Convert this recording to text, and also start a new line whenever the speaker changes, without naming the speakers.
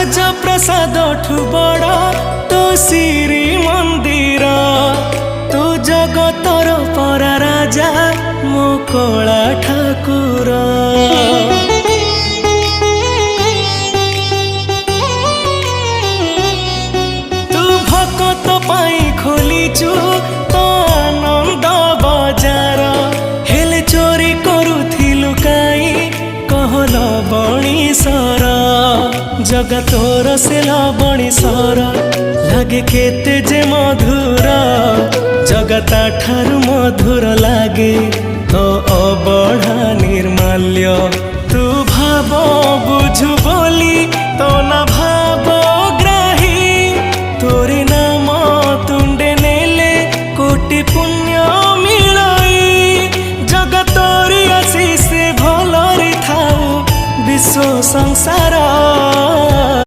ରାଜପ୍ରସାଦ ଠୁ ବଡ଼ ତୋ ଶ୍ରୀ ମନ୍ଦିର। ତୁ ଜଗତର ପରା ରାଜା ମୋ କଳା ଠାକୁର। ତୁ ଭକତ ପାଇଁ ଖୋଲିଛୁ ତ ଆନନ୍ଦ ବଜାର। ହେଲେ ଚୋରି କରୁଥିଲୁ କାଇଁ କହଲ ବଣିସର। जगा तोर से लवणीश्वर लागे केते जे मधुर। जगता ठारु मधुर लागे तो अबढ़ा निर्माल्य। तू भाव बुझु बोली तो ना